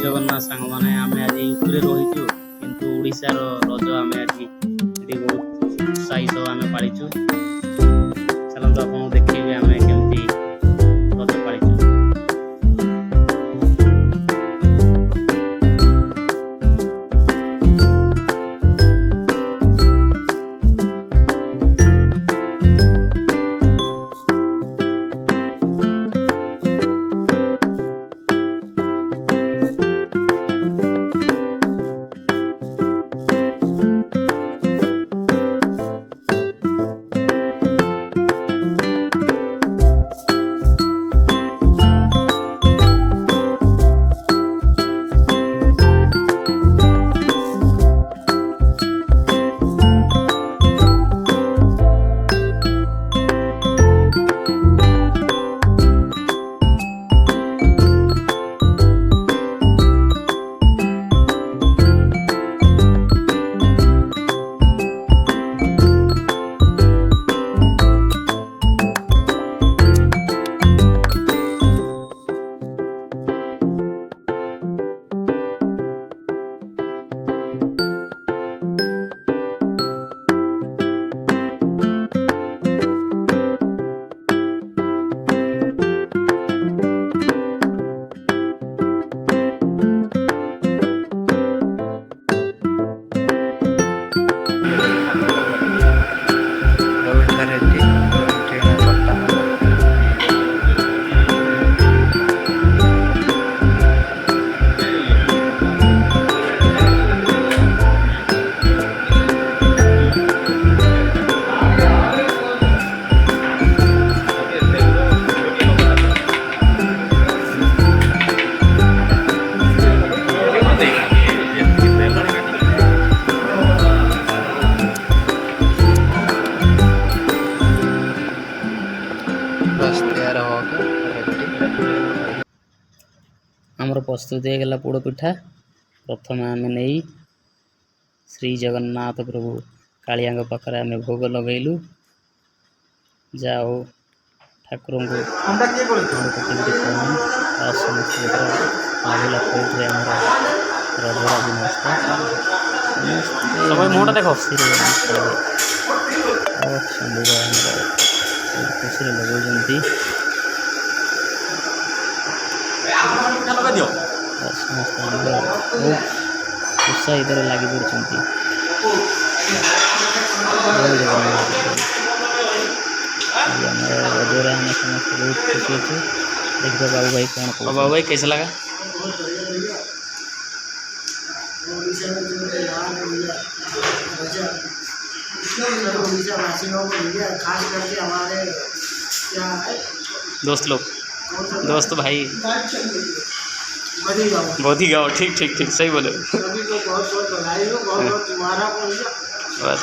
जगन्नाथ सांग मैंने आम आज यूपी रहीचु किंतु ओडिशार रज आम आज ये बहुत उत्साही सह आम पालिचु। चलते आपको देखिए आम केमती रज पालिचु। आमर प्रस्तुति होगा पोड़ पिठा। प्रथम आम नहीं श्री जगन्नाथ प्रभु कालिया पाखे आम भोग लगेलु। जाओ ठाकुर मुहटा देख खुशी लगुंट समस्त उत्साहित लगी पड़ती। रजरे आम समस्त बहुत खुशी अच्छे। देखो बाबू भाई कौन कह बाबू भाई कैसा लगा? खास करके हमारे दोस्त लोग दोस्त भाई बोधी गाँव ठीक ठीक ठीक सही बोले। सभी को बहुत बहुत बधाई हो। बहुत बहुत तुम्हारा बस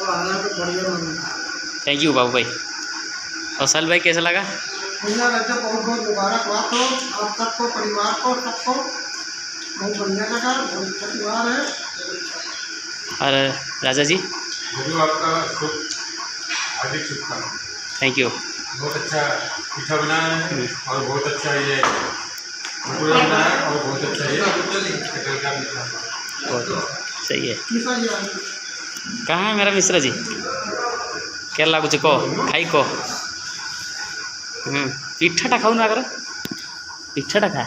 और आना तो बढ़िया बनना। थैंक यू बाबू भाई। और साल भाई कैसा लगा? बढ़िया लगा। बहुत बहुत मुबारकबाद हो आप सबको, परिवार को, सबको बहुत बढ़िया लगा। बहुत परिवार है। और राजा जी आपका शुभ हार्दिक शुभकामनाएं। Thank you. बहुत अच्छा पीठा बना है और बहुत अच्छा ये भटूरा बना है और बहुत अच्छा ये कटहल का मीठा है। बहुत सही है। कहाँ है मेरा मिश्रा जी? क्या लगुच कह खाई कह पिठाटा खाऊन आगर पिठाटा खा।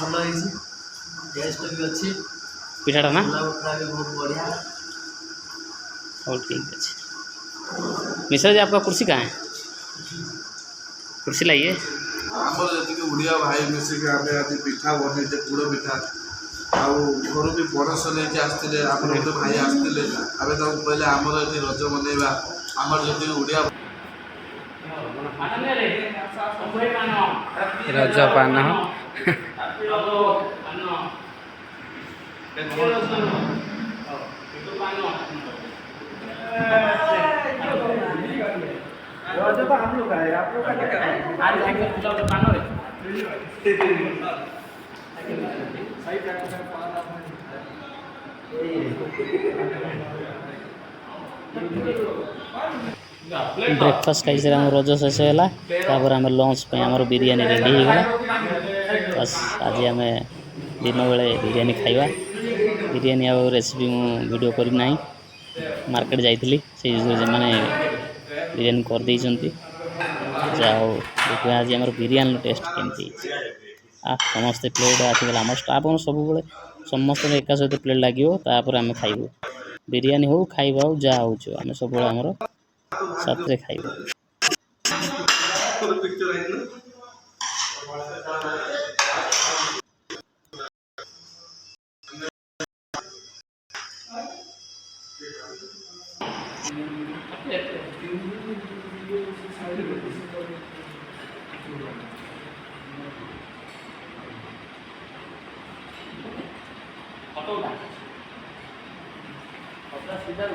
भल टेस्ट भी अच्छी पिठाटा ना भी बहुत बढ़िया। और ठीक है। मिश्रा जी आपका कुर्सी कहाँ है? कुर्सी लाइए। आमर जी ओडिया भाई मिसिक आम आज पिठा बन पोड़ पिठा घर भी परस लेके आसते आम गोटे भाई आसते आम कहले आमर ये रज मनइबा आमर जी ओडिया रज पान तो हम लोग आए, आप लोग का क्या है? सही ब्रेकफास्ट खाई आम रज शेष है तापर आम लंच पे आम बिरियानी रेडी हो गला बस आज आम दिन बेले बिरियानी खाइबा बिरियानी आ रेसिपी मु वीडियो करी नहीं मार्केट जाइली से मैंने बिरियानी कर देइचंती जाओ देखिए आज आम बिरियानी टेस्ट केमती समस्ते प्लेट आसीगला आम स्टाफ सब समस्त एका सहित प्लेट लगे तापर आम खाइबू बिरियानी हो खाइबा हो जहाँ हो आम सब आमर साथ खाइबू सीधा